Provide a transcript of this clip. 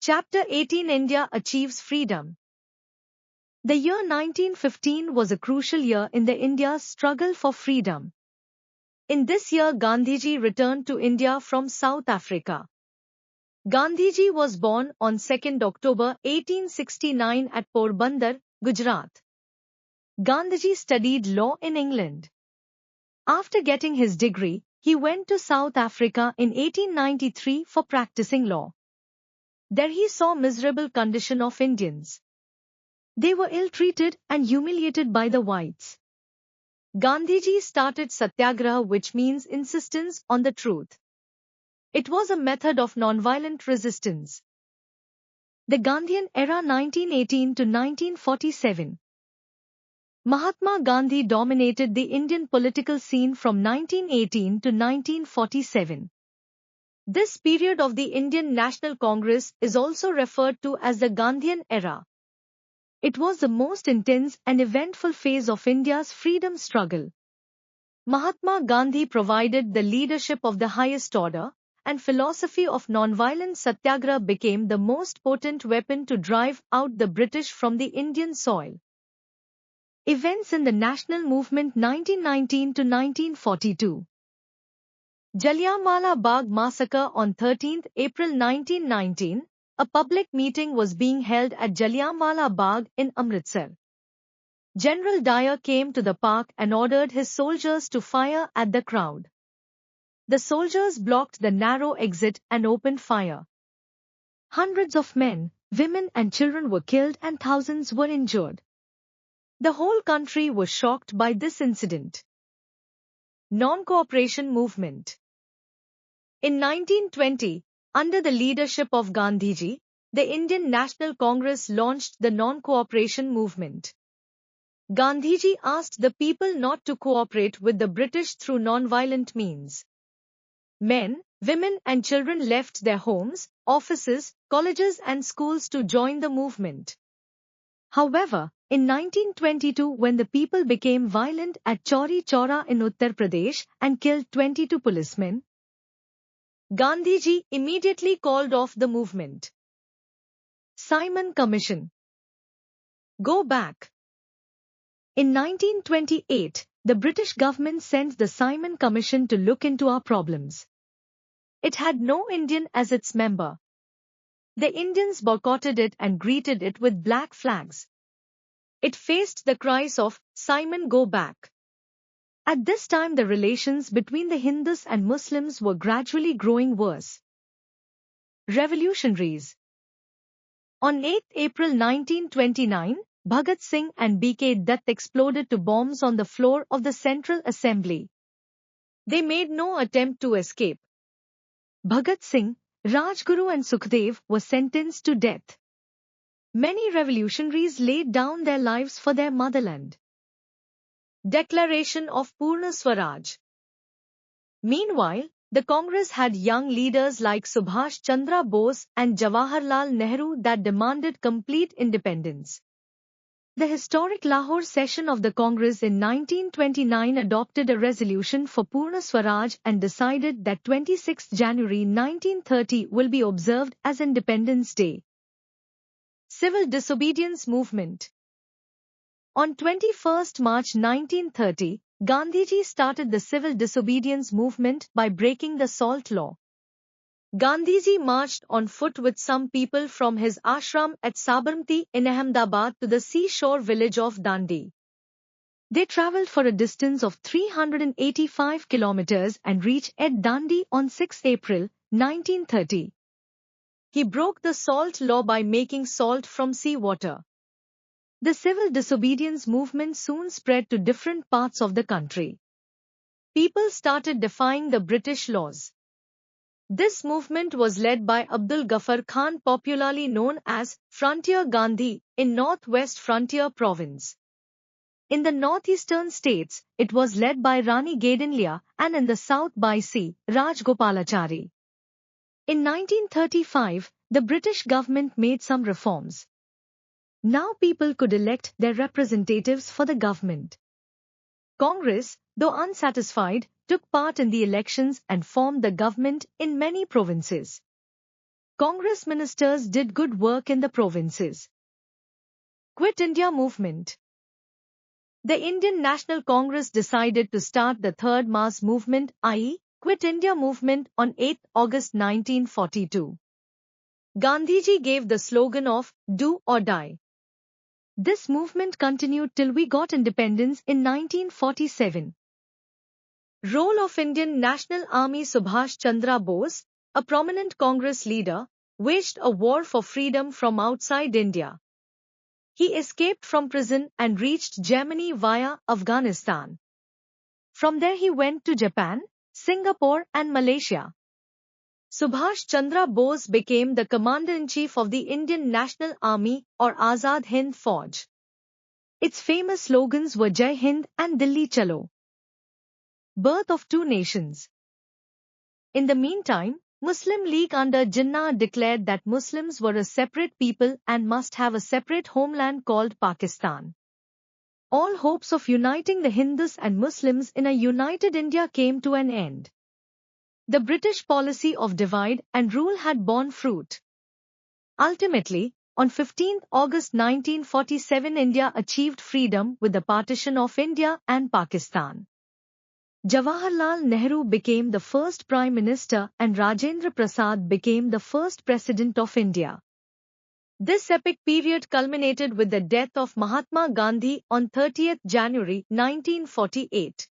Chapter 18 India achieves freedom. The year 1915 was a crucial year in the India's struggle for freedom. In this year Gandhiji returned to India from South Africa. Gandhiji was born on 2nd October 1869 at Porbandar, Gujarat. Gandhiji studied law in England. After getting his degree, he went to South Africa in 1893 for practicing law. There he saw miserable condition of Indians. They were ill-treated and humiliated by the whites. Gandhiji started Satyagraha, which means insistence on the truth. It was a method of nonviolent resistance. The Gandhian era 1918 to 1947. Mahatma Gandhi dominated the Indian political scene from 1918 to 1947. This period of the Indian National Congress is also referred to as the Gandhian era. It was the most intense and eventful phase of India's freedom struggle. Mahatma Gandhi provided the leadership of the highest order, and philosophy of nonviolent satyagraha became the most potent weapon to drive out the British from the Indian soil. Events in the national movement 1919 to 1942. Jallianwala Bagh massacre on 13 April 1919, a public meeting was being held at Jallianwala Bagh in Amritsar. General Dyer came to the park and ordered his soldiers to fire at the crowd. The soldiers blocked the narrow exit and opened fire. Hundreds of men, women and children were killed and thousands were injured. The whole country was shocked by this incident. Non-cooperation movement. In 1920, under the leadership of Gandhiji, the Indian National Congress launched the non-cooperation movement. Gandhiji asked the people not to cooperate with the British through non-violent means. Men, women and children left their homes, offices, colleges and schools to join the movement. However, in 1922 when the people became violent at Chauri Chaura in Uttar Pradesh and killed 22 policemen, Gandhiji immediately called off the movement. Simon Commission. Go back. In 1928, the British government sent the Simon Commission to look into our problems. It had no Indian as its member. The Indians boycotted it and greeted it with black flags. It faced the cries of, "Simon, go back." At this time the relations between the Hindus and Muslims were gradually growing worse. Revolutionaries. On 8 April 1929, Bhagat Singh and B.K. Dutt exploded two bombs on the floor of the Central Assembly. They made no attempt to escape. Bhagat Singh, Rajguru and Sukhdev were sentenced to death. Many revolutionaries laid down their lives for their motherland. Declaration of Purna Swaraj. Meanwhile, the Congress had young leaders like Subhash Chandra Bose and Jawaharlal Nehru that demanded complete independence. The historic Lahore session of the Congress in 1929 adopted a resolution for Purna Swaraj and decided that 26 January 1930 will be observed as Independence Day. Civil Disobedience Movement. On 21 March 1930, Gandhiji started the civil disobedience movement by breaking the salt law. Gandhiji marched on foot with some people from his ashram at Sabarmati in Ahmedabad to the seashore village of Dandi. They travelled for a distance of 385 kilometers and reached at Dandi on 6 April 1930. He broke the salt law by making salt from seawater. The civil disobedience movement soon spread to different parts of the country. People started defying the British laws. This movement was led by Abdul Ghaffar Khan, popularly known as Frontier Gandhi, in Northwest Frontier Province. In the northeastern states, it was led by Rani Gaidinlia, and in the south by C. Rajgopalachari. In 1935, the British government made some reforms. Now people could elect their representatives for the government. Congress, though unsatisfied, took part in the elections and formed the government in many provinces. Congress ministers did good work in the provinces. Quit India movement. The Indian National Congress decided to start the Third Mass Movement, i.e., Quit India movement, on 8 August 1942. Gandhiji gave the slogan of "Do or Die." This movement continued till we got independence in 1947. Role of Indian National Army. Subhash Chandra Bose, a prominent Congress leader, waged a war for freedom from outside India. He escaped from prison and reached Germany via Afghanistan. From there he went to Japan, Singapore and Malaysia. Subhash Chandra Bose became the Commander-in-Chief of the Indian National Army, or Azad Hind Fauj. Its famous slogans were Jai Hind and Dilli Chalo. Birth of two nations. In the meantime, Muslim League under Jinnah declared that Muslims were a separate people and must have a separate homeland called Pakistan. All hopes of uniting the Hindus and Muslims in a united India came to an end. The British policy of divide and rule had borne fruit. Ultimately, on 15 August 1947, India achieved freedom with the partition of India and Pakistan. Jawaharlal Nehru became the first Prime Minister and Rajendra Prasad became the first President of India. This epic period culminated with the death of Mahatma Gandhi on 30 January 1948.